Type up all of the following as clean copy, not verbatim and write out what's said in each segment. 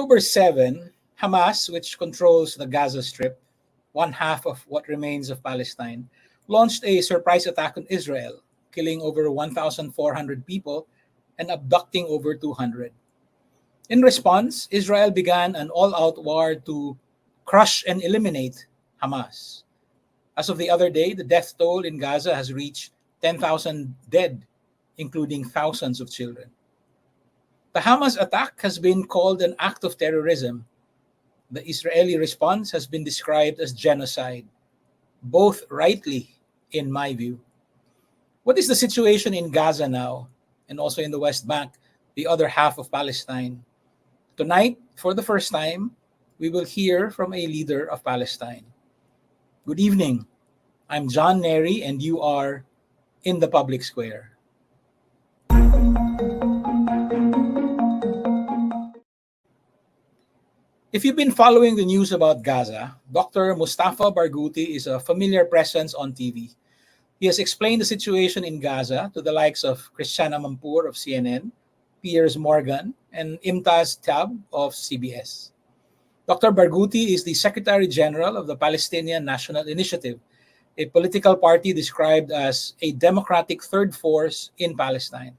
October 7, Hamas, which controls the Gaza Strip, one half of what remains of Palestine, launched a surprise attack on Israel, killing over 1,400 people and abducting over 200. In response, Israel began an all-out war to crush and eliminate Hamas. As of the other day, the death toll in Gaza has reached 10,000 dead, including thousands of children. The Hamas attack has been called an act of terrorism. The Israeli response has been described as genocide, both rightly, in my view. What is the situation in Gaza now, and also in the West Bank, the other half of Palestine? Tonight, for the first time, we will hear from a leader of Palestine. Good evening. I'm John Nery, and you are in the public square. If you've been following the news about Gaza, Dr. Mustafa Barghouti is a familiar presence on TV. He has explained the situation in Gaza to the likes of Christiana Mampur of CNN, Piers Morgan, and Imtaz Tab of CBS. Dr. Barghouti is the Secretary General of the Palestinian National Initiative, a political party described as a democratic third force in Palestine.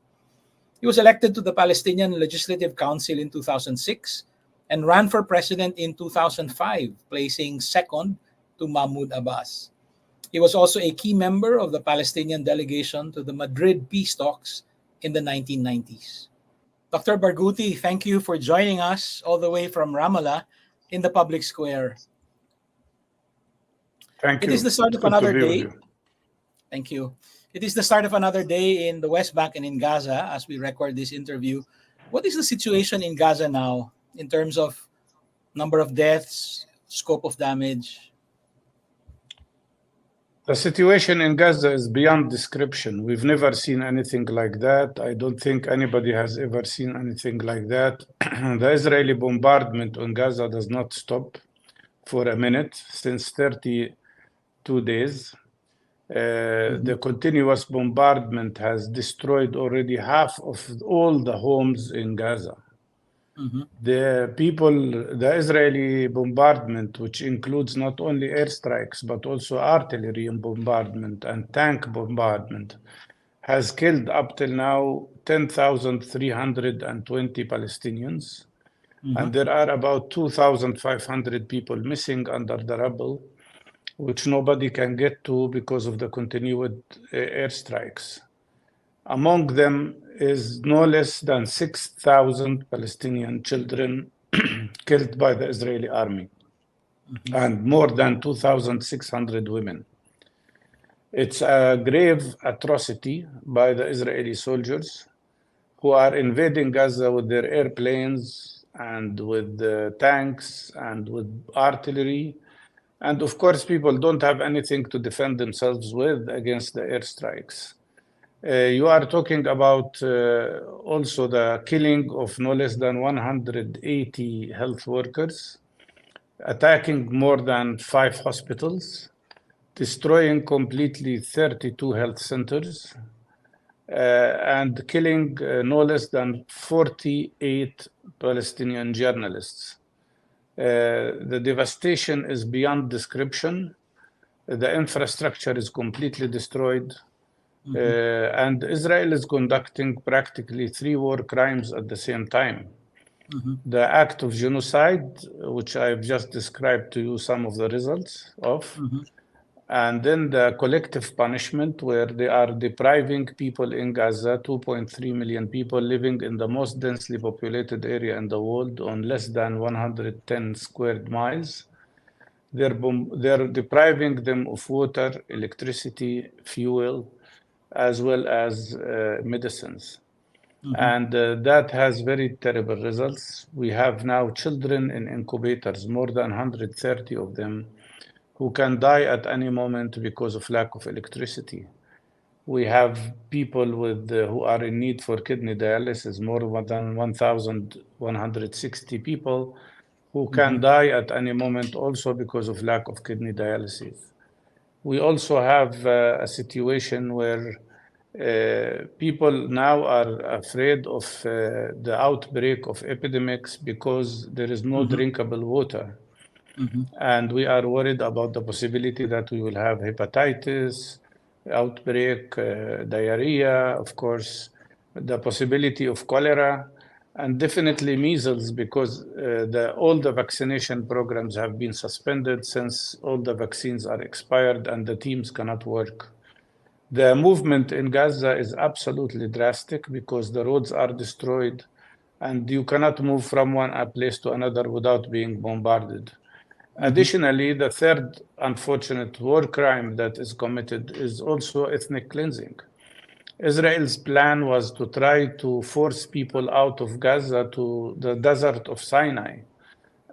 He was elected to the Palestinian Legislative Council in 2006 and ran for president in 2005, placing second to Mahmoud Abbas. He was also a key member of the Palestinian delegation to the Madrid peace talks in the 1990s. Dr. Barghouti, thank you for joining us all the way from Ramallah in the public square. Thank you. It is the start of another day. Thank you. It is the start of another day in the West Bank and in Gaza as we record this interview. What is the situation in Gaza now in terms of number of deaths, scope of damage? The situation in Gaza is beyond description. We've never seen anything like that. I don't think anybody has ever seen anything like that. The Israeli bombardment on Gaza does not stop for a minute since 32 days. The continuous bombardment has destroyed already half of all the homes in Gaza. The Israeli bombardment, which includes not only airstrikes, but also artillery bombardment and tank bombardment, has killed up till now 10,320 Palestinians. And there are about 2,500 people missing under the rubble, which nobody can get to because of the continued airstrikes. Among them is no less than 6,000 Palestinian children killed by the Israeli army, and more than 2,600 women. It's a grave atrocity by the Israeli soldiers who are invading Gaza with their airplanes and with tanks and with artillery. And of course, people don't have anything to defend themselves with against the airstrikes. You are talking about also the killing of no less than 180 health workers, attacking more than 5 hospitals, destroying completely 32 health centers, and killing no less than 48 Palestinian journalists. The devastation is beyond description. The infrastructure is completely destroyed. And Israel is conducting practically 3 war crimes at the same time. The act of genocide, which I've just described to you some of the results of, and then the collective punishment where they are depriving people in Gaza, 2.3 million people living in the most densely populated area in the world on less than 110 square miles. They're depriving them of water, electricity, fuel, as well as medicines. And that has very terrible results. We have now children in incubators, more than 130 of them, who can die at any moment because of lack of electricity. We have people who are in need for kidney dialysis, more than 1,160 people who can die at any moment also because of lack of kidney dialysis. We also have a situation where People now are afraid of the outbreak of epidemics because there is no drinkable water. And we are worried about the possibility that we will have hepatitis, outbreak, diarrhea, of course, the possibility of cholera, and definitely measles because all the vaccination programs have been suspended since all the vaccines are expired and the teams cannot work. The movement in Gaza is absolutely drastic because the roads are destroyed and you cannot move from one place to another without being bombarded. Additionally, the third unfortunate war crime that is committed is also ethnic cleansing. Israel's plan was to try to force people out of Gaza to the desert of Sinai.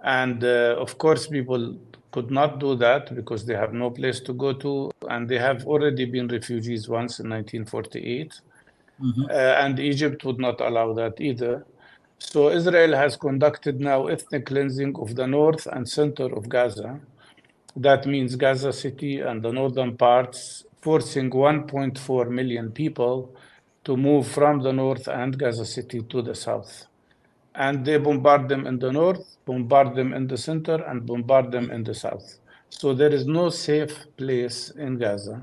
And of course, people could not do that because they have no place to go to, and they have already been refugees once in 1948. And Egypt would not allow that either. So Israel has conducted now ethnic cleansing of the north and center of Gaza. That means Gaza City and the northern parts, forcing 1.4 million people to move from the north and Gaza City to the south. And they bombard them in the north, bombard them in the center, and bombard them in the south. So there is no safe place in Gaza.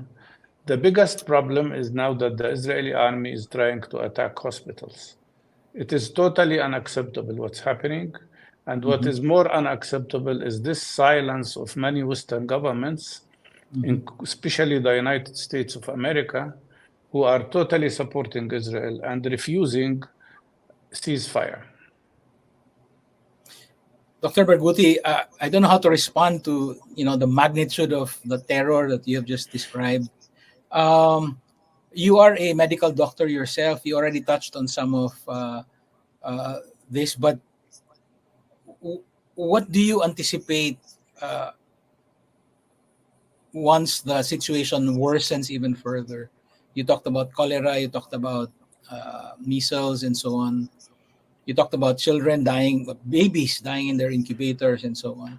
The biggest problem is now that the Israeli army is trying to attack hospitals. It is totally unacceptable what's happening. And what is more unacceptable is this silence of many Western governments, especially the United States of America, who are totally supporting Israel and refusing ceasefire. Dr. Barghouti, I don't know how to respond to the magnitude of the terror that you have just described. You are a medical doctor yourself. You already touched on some of this, but what do you anticipate once the situation worsens even further? You talked about cholera, you talked about measles and so on. You talked about children dying, babies dying in their incubators and so on.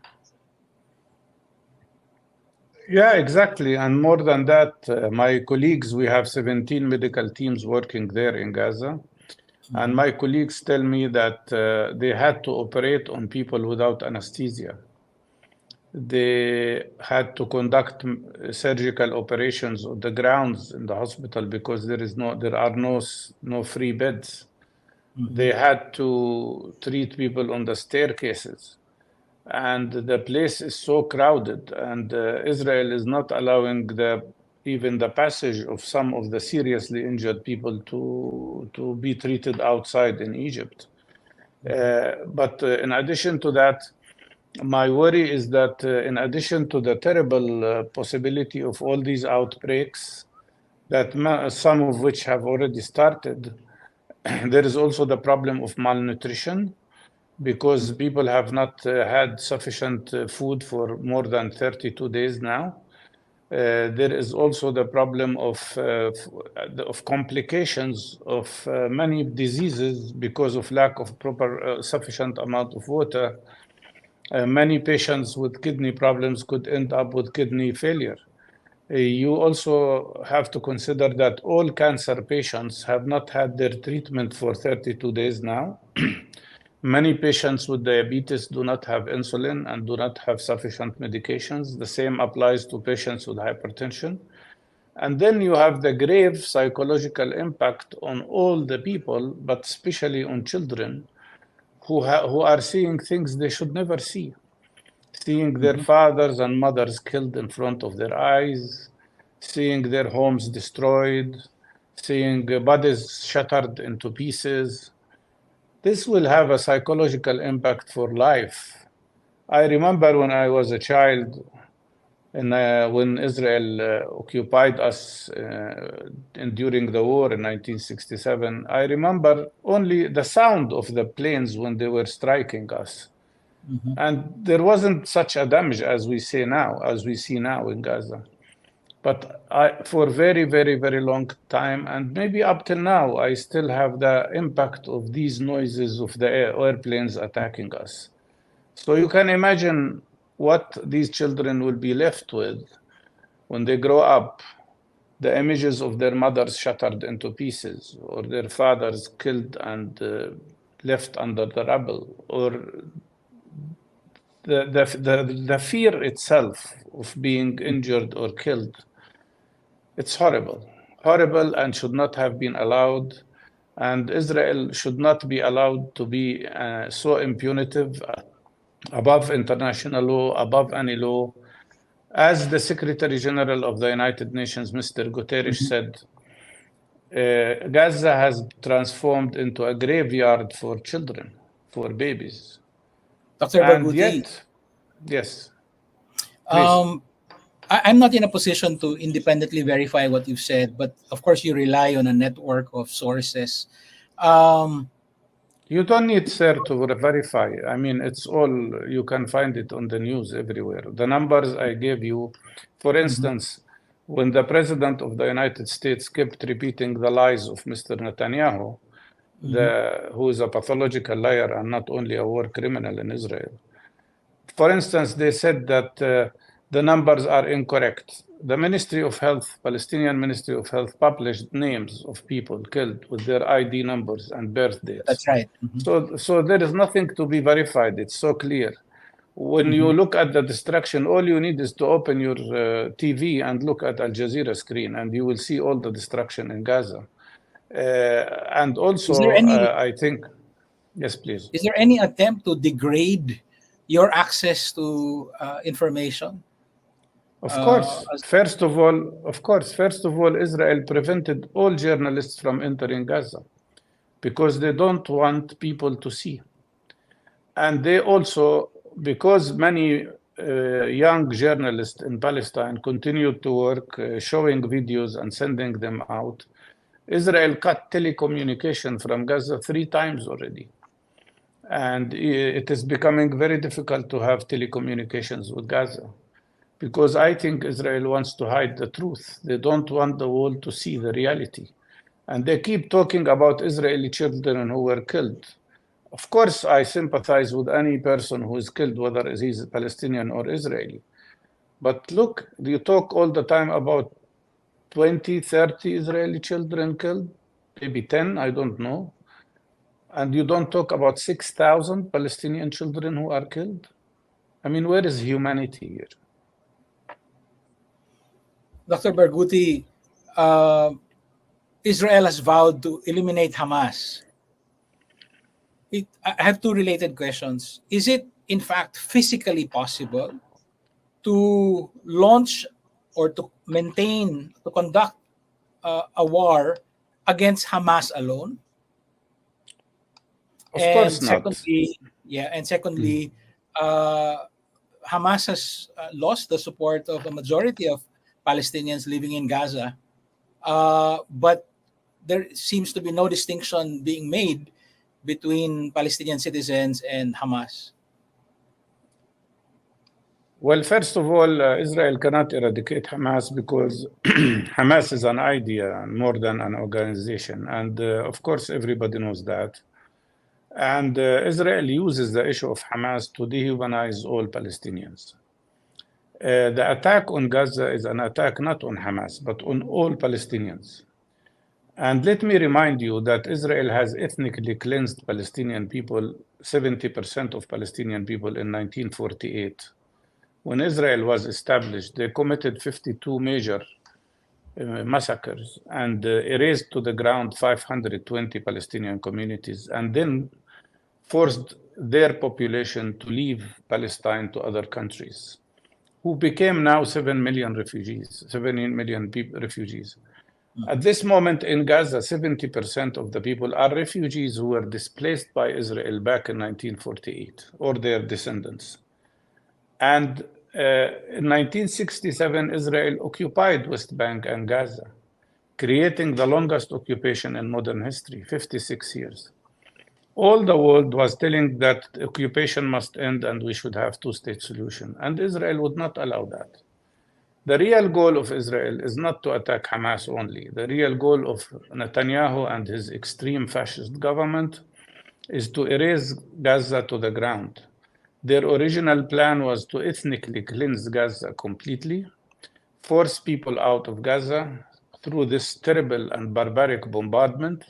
Yeah, exactly. And more than that, my colleagues, we have 17 medical teams working there in Gaza. And my colleagues tell me that they had to operate on people without anesthesia. They had to conduct surgical operations on the grounds in the hospital because there are no free beds. They had to treat people on the staircases. And the place is so crowded, and Israel is not allowing even the passage of some of the seriously injured people to be treated outside in Egypt. But in addition to that, my worry is that in addition to the terrible possibility of all these outbreaks, that some of which have already started, there is also the problem of malnutrition because people have not had sufficient food for more than 32 days now. There is also the problem of complications of many diseases because of lack of proper sufficient amount of water. Many patients with kidney problems could end up with kidney failure. You also have to consider that all cancer patients have not had their treatment for 32 days now. Many patients with diabetes do not have insulin and do not have sufficient medications. The same applies to patients with hypertension. And then you have the grave psychological impact on all the people, but especially on children who are seeing things they should never see. Seeing their fathers and mothers killed in front of their eyes, seeing their homes destroyed, seeing bodies shattered into pieces. This will have a psychological impact for life. I remember when I was a child, and when Israel occupied us during the war in 1967, I remember only the sound of the planes when they were striking us. And there wasn't such a damage as we see now in Gaza. But for very, very, very long time, and maybe up till now, I still have the impact of these noises of the airplanes attacking us. So you can imagine what these children will be left with when they grow up the images of their mothers shattered into pieces, or their fathers killed and left under the rubble, or the fear itself of being injured or killed. It's horrible, horrible, and should not have been allowed. And Israel should not be allowed to be so impunitive, above international law, above any law. As the Secretary General of the United Nations, Mr. Guterres, said, Gaza has transformed into a graveyard for children, for babies. Dr. And Barghouti, yet, yes, please. I'm not in a position to independently verify what you've said, but of course you rely on a network of sources. You don't need, sir, to verify. I mean, it's all, you can find it on the news everywhere. The numbers I gave you, for instance, when the President of the United States kept repeating the lies of Mr. Netanyahu, who is a pathological liar and not only a war criminal in Israel. For instance, they said that the numbers are incorrect. The Ministry of Health, Palestinian Ministry of Health, published names of people killed with their ID numbers and birth dates. That's right. So there is nothing to be verified. It's so clear. When you look at the destruction, all you need is to open your TV and look at Al Jazeera screen, and you will see all the destruction in Gaza. And also, I think, yes, please. Is there any attempt to degrade your access to information? Of course. First of all, Israel prevented all journalists from entering Gaza because they don't want people to see. And they also, because many young journalists in Palestine continued to work, showing videos and sending them out, Israel cut telecommunication from Gaza 3 times already. And it is becoming very difficult to have telecommunications with Gaza, because I think Israel wants to hide the truth. They don't want the world to see the reality. And they keep talking about Israeli children who were killed. Of course, I sympathize with any person who is killed, whether he's Palestinian or Israeli. But look, you talk all the time about 20, 30 Israeli children killed, maybe 10, I don't know. And you don't talk about 6,000 Palestinian children who are killed? I mean, where is humanity here? Dr. Barghouti, Israel has vowed to eliminate Hamas. I have 2 related questions. Is it, in fact, physically possible to launch or to conduct a war against Hamas alone? Of course not. Secondly, Hamas has lost the support of a majority of Palestinians living in Gaza, but there seems to be no distinction being made between Palestinian citizens and Hamas. Well, first of all, Israel cannot eradicate Hamas because Hamas is an idea more than an organization. And of course, everybody knows that. And Israel uses the issue of Hamas to dehumanize all Palestinians. The attack on Gaza is an attack not on Hamas, but on all Palestinians. And let me remind you that Israel has ethnically cleansed Palestinian people, 70% of Palestinian people in 1948. When Israel was established, they committed 52 major massacres and erased to the ground 520 Palestinian communities, and then forced their population to leave Palestine to other countries, who became now 7 million refugees, 17 million refugees. At this moment in Gaza, 70% of the people are refugees who were displaced by Israel back in 1948, or their descendants. And in 1967, Israel occupied West Bank and Gaza, creating the longest occupation in modern history, 56 years. All the world was telling that the occupation must end and we should have 2-state solution, and Israel would not allow that. The real goal of Israel is not to attack Hamas only. The real goal of Netanyahu and his extreme fascist government is to erase Gaza to the ground. Their original plan was to ethnically cleanse Gaza completely, force people out of Gaza, through this terrible and barbaric bombardment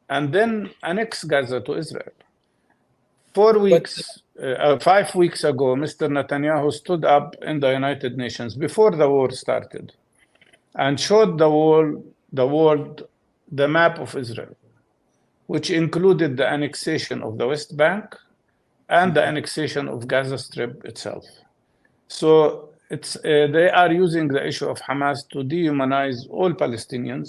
and then annex Gaza to Israel. 5 weeks ago, Mr. Netanyahu stood up in the United Nations before the war started and showed the world the map of Israel, which included the annexation of the West Bank and the annexation of Gaza Strip itself. So they are using the issue of Hamas to dehumanize all Palestinians,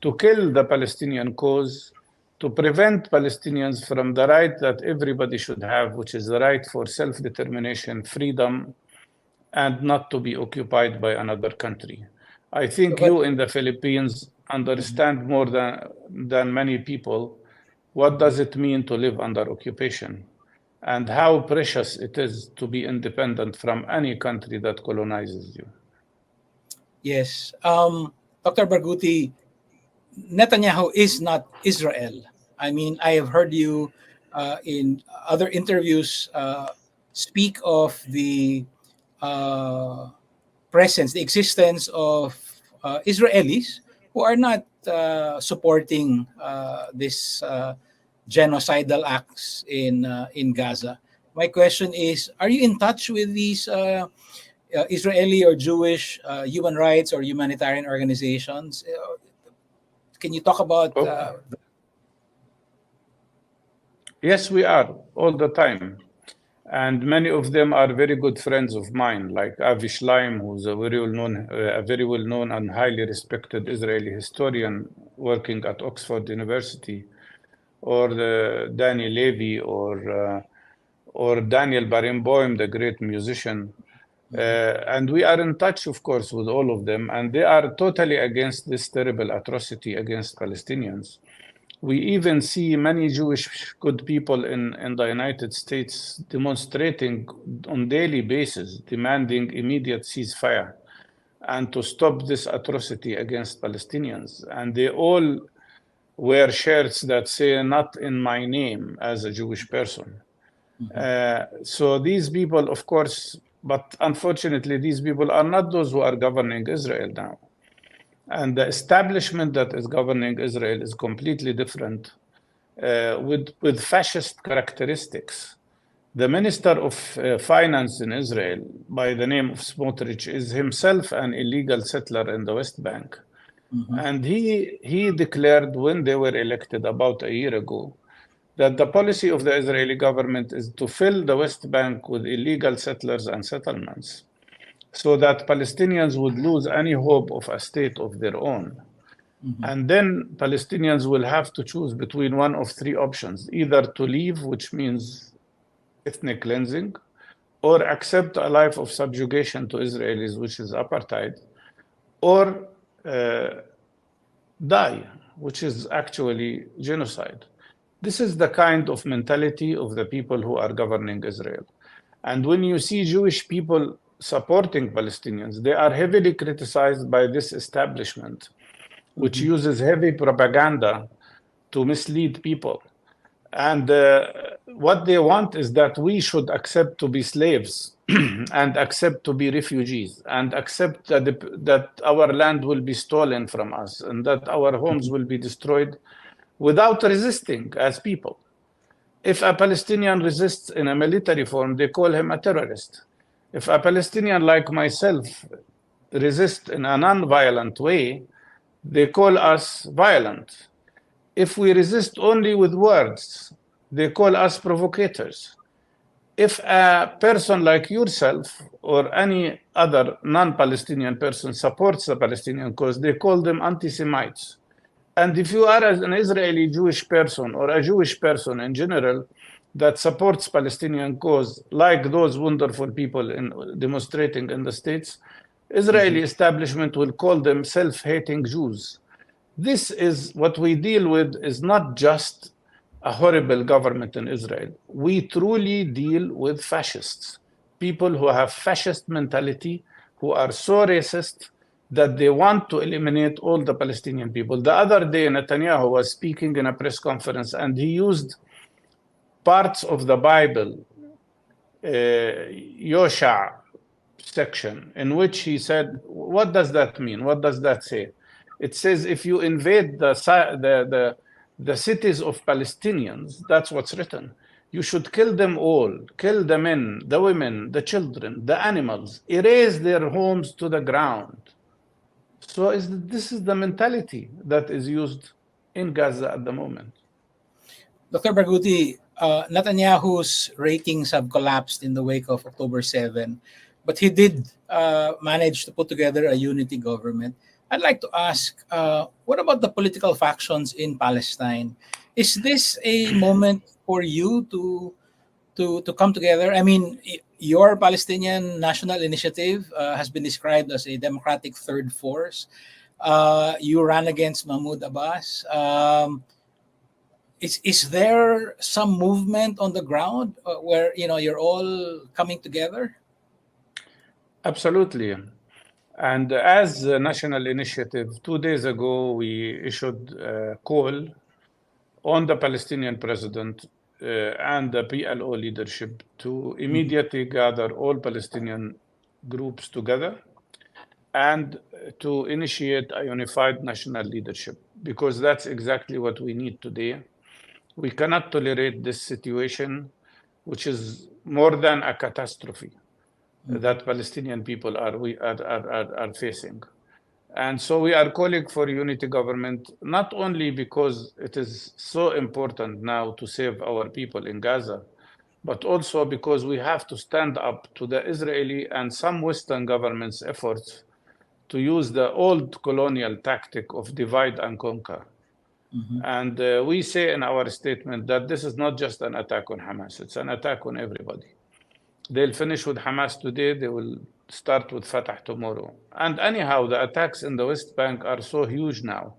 to kill the Palestinian cause, to prevent Palestinians from the right that everybody should have, which is the right for self-determination, freedom, and not to be occupied by another country. I think you in the Philippines understand more than many people what does it mean to live under occupation and how precious it is to be independent from any country that colonizes you. Yes. Dr. Barghouti, Netanyahu is not Israel. I mean, I have heard you in other interviews speak of the presence, the existence of Israelis who are not supporting this genocidal acts in Gaza. My question is, are you in touch with these Israeli or Jewish human rights or humanitarian organizations? Can you talk about Yes, we are all the time. And many of them are very good friends of mine, like Avi Shleim, who's a very well-known and highly respected Israeli historian working at Oxford University, or Danny Levy, or Daniel Barenboim, the great musician. And we are in touch, of course, with all of them, and they are totally against this terrible atrocity against Palestinians. We even see many Jewish good people in the United States demonstrating on daily basis, demanding immediate ceasefire and to stop this atrocity against Palestinians. And they all wear shirts that say, "Not in my name," as a Jewish person. So these people, of course, but unfortunately, these people are not those who are governing Israel now. And the establishment that is governing Israel is completely different, with fascist characteristics. The Minister of Finance in Israel, by the name of Smotrich, is himself an illegal settler in the West Bank. And he declared when they were elected about a year ago that the policy of the Israeli government is to fill the West Bank with illegal settlers and settlements, so that Palestinians would lose any hope of a state of their own. And then Palestinians will have to choose between one of three options: either to leave, which means ethnic cleansing, or accept a life of subjugation to Israelis, which is apartheid, or die, which is actually genocide. This is the kind of mentality of the people who are governing Israel. And when you see Jewish people supporting Palestinians, they are heavily criticized by this establishment, which uses heavy propaganda to mislead people. And what they want is that we should accept to be slaves and accept to be refugees and accept that our land will be stolen from us and that our homes will be destroyed without resisting as people. If a Palestinian resists in a military form, they call him a terrorist. If a Palestinian like myself resists in a non-violent way, they call us violent. If we resist only with words, they call us provocators. If a person like yourself or any other non-Palestinian person supports the Palestinian cause, they call them anti-Semites. And if you are an Israeli Jewish person or a Jewish person in general that supports Palestinian cause, like those wonderful people demonstrating in the States, Israeli establishment will call them self-hating Jews. This is what we deal with, is not just a horrible government in Israel. We truly deal with fascists, people who have fascist mentality, who are so racist that they want to eliminate all the Palestinian people. The other day, Netanyahu was speaking in a press conference and he used parts of the Bible, Yosha section, in which he said, what does that mean? What does that say? It says if you invade the cities of Palestinians, that's what's written. You should kill them all, kill the men, the women, the children, the animals, erase their homes to the ground. So this is the mentality that is used in Gaza at the moment. Dr. Barghouti, Netanyahu's ratings have collapsed in the wake of October 7, but he did manage to put together a unity government. I'd like to ask, what about the political factions in Palestine? Is this a moment for you to come together? I mean, your Palestinian National Initiative has been described as a democratic third force. You ran against Mahmoud Abbas. Is there some movement on the ground where you're all coming together? Absolutely. And as a national initiative, 2 days ago, we issued a call on the Palestinian president and the PLO leadership to immediately gather all Palestinian groups together and to initiate a unified national leadership, because that's exactly what we need today. We cannot tolerate this situation, which is more than a catastrophe that Palestinian people are facing. And so we are calling for unity government, not only because it is so important now to save our people in Gaza, but also because we have to stand up to the Israeli and some Western governments' efforts to use the old colonial tactic of divide and conquer. And we say in our statement that this is not just an attack on Hamas, it's an attack on everybody. They'll finish with Hamas today, they will start with Fatah tomorrow. And anyhow, the attacks in the West Bank are so huge now.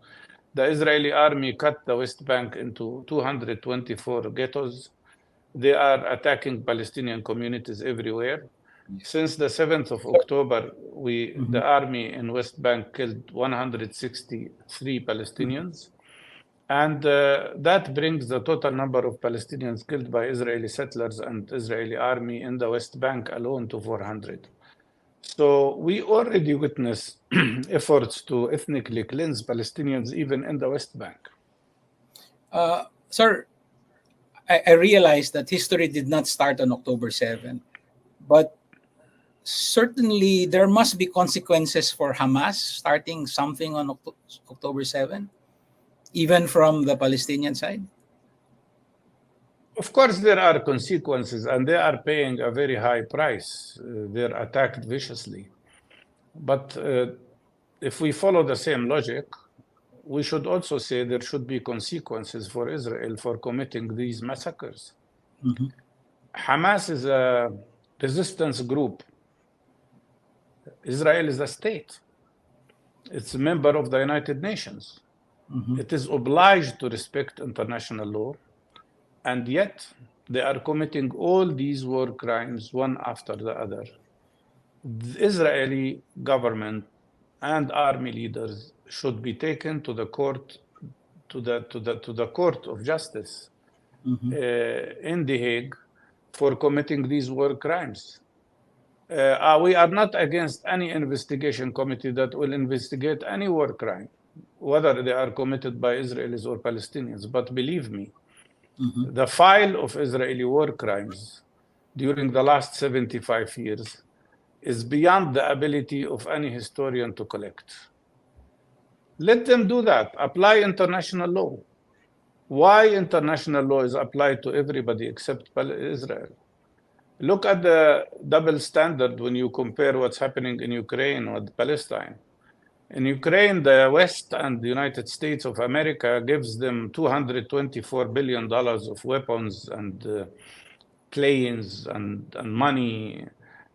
The Israeli army cut the West Bank into 224 ghettos. They are attacking Palestinian communities everywhere. Since the 7th of October, the army in West Bank killed 163 Palestinians. And that brings the total number of Palestinians killed by Israeli settlers and Israeli army in the West Bank alone to 400. So we already witness efforts to ethnically cleanse Palestinians even in the West Bank. Sir, I realize that history did not start on October 7, but certainly there must be consequences for Hamas starting something on October 7. Even from the Palestinian side? Of course, there are consequences, and they are paying a very high price. They're attacked viciously. But if we follow the same logic, we should also say there should be consequences for Israel for committing these massacres. Hamas is a resistance group. Israel is a state. It's a member of the United Nations. It is obliged to respect international law, and yet they are committing all these war crimes one after the other. The Israeli government and army leaders should be taken to the court, to the court of justice in The Hague for committing these war crimes. We are not against any investigation committee that will investigate any war crime, whether they are committed by Israelis or Palestinians. But believe me, the file of Israeli war crimes during the last 75 years is beyond the ability of any historian to collect. Let them do that. Apply international law. Why international law is applied to everybody except Israel? Look at the double standard when you compare what's happening in Ukraine with Palestine. In Ukraine, the West and the United States of America gives them $224 billion of weapons and planes and money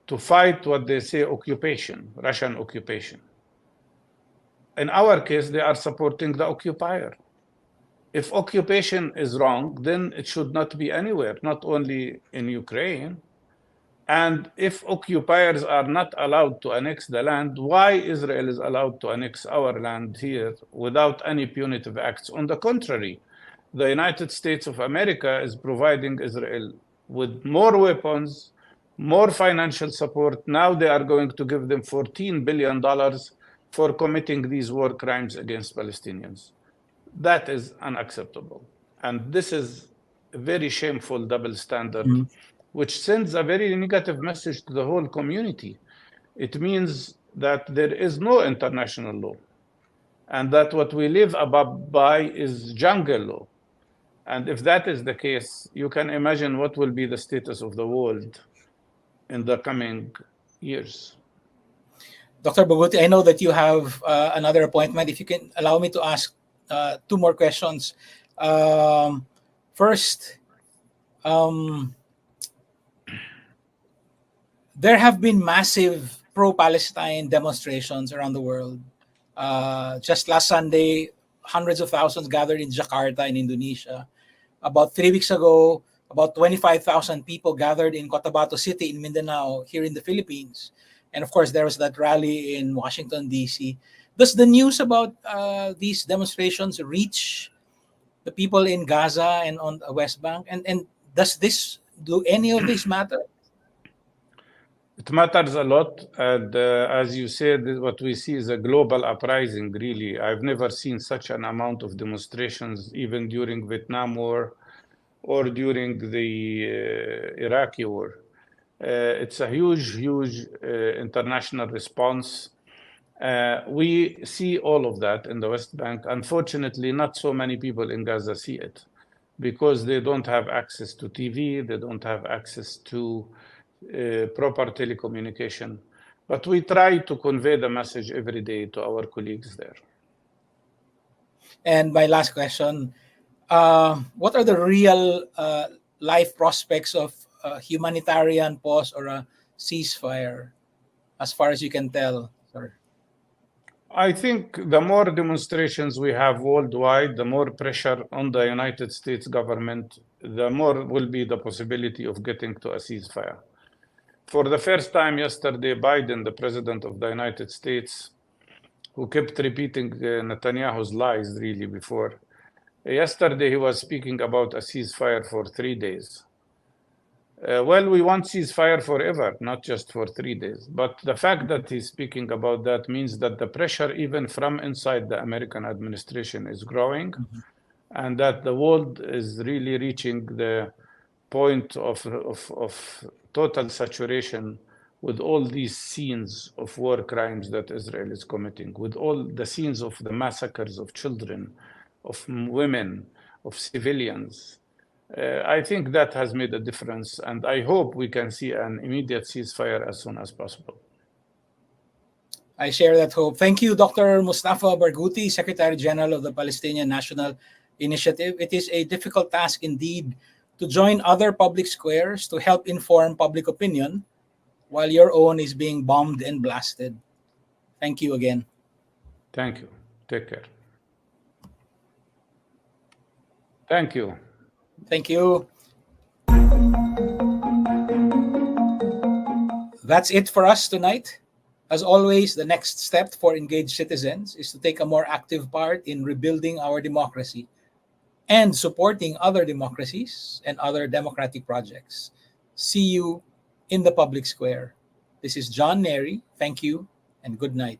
to fight what they say occupation, Russian occupation. In our case, they are supporting the occupier. If occupation is wrong, then it should not be anywhere, not only in Ukraine. And if occupiers are not allowed to annex the land, why Israel is allowed to annex our land here without any punitive acts? On the contrary, the United States of America is providing Israel with more weapons, more financial support. Now they are going to give them $14 billion for committing these war crimes against Palestinians. That is unacceptable. And this is a very shameful double standard, which sends a very negative message to the whole community. It means that there is no international law, and that what we live above by is jungle law. And if that is the case, you can imagine what will be the status of the world in the coming years. Dr. Barghouti, I know that you have another appointment. If you can allow me to ask two more questions. First, there have been massive pro-Palestine demonstrations around the world. Just last Sunday, hundreds of thousands gathered in Jakarta in Indonesia. About 3 weeks ago, about 25,000 people gathered in Cotabato City in Mindanao, here in the Philippines. And of course, there was that rally in Washington, D.C. Does the news about these demonstrations reach the people in Gaza and on the West Bank? And do any of this matter? It matters a lot. And as you said, what we see is a global uprising, really. I've never seen such an amount of demonstrations, even during Vietnam War or during the Iraqi War. It's a huge international response. We see all of that in the West Bank. Unfortunately, not so many people in Gaza see it because they don't have access to TV, they don't have access to proper telecommunication. But we try to convey the message every day to our colleagues there. And my last question, what are the real life prospects of a humanitarian pause or a ceasefire, as far as you can tell, sir? I think the more demonstrations we have worldwide, the more pressure on the United States government, the more will be the possibility of getting to a ceasefire. For the first time yesterday, Biden, the president of the United States, who kept repeating Netanyahu's lies really before, yesterday he was speaking about a ceasefire for 3 days. Well, we want ceasefire forever, not just for 3 days. But the fact that he's speaking about that means that the pressure, even from inside the American administration, is growing, and that the world is really reaching the point of total saturation with all these scenes of war crimes that Israel is committing, with all the scenes of the massacres of children, of women, of civilians. I think that has made a difference, and I hope we can see an immediate ceasefire as soon as possible. I share that hope. Thank you, Dr. Mustafa Barghouti, Secretary General of the Palestinian National Initiative. It is a difficult task indeed to join other public squares to help inform public opinion while your own is being bombed and blasted. Thank you again. Thank you. Take care. Thank you. Thank you. That's it for us tonight. As always, the next step for engaged citizens is to take a more active part in rebuilding our democracy and supporting other democracies and other democratic projects. See you in the public square. This is John Nery. Thank you and good night.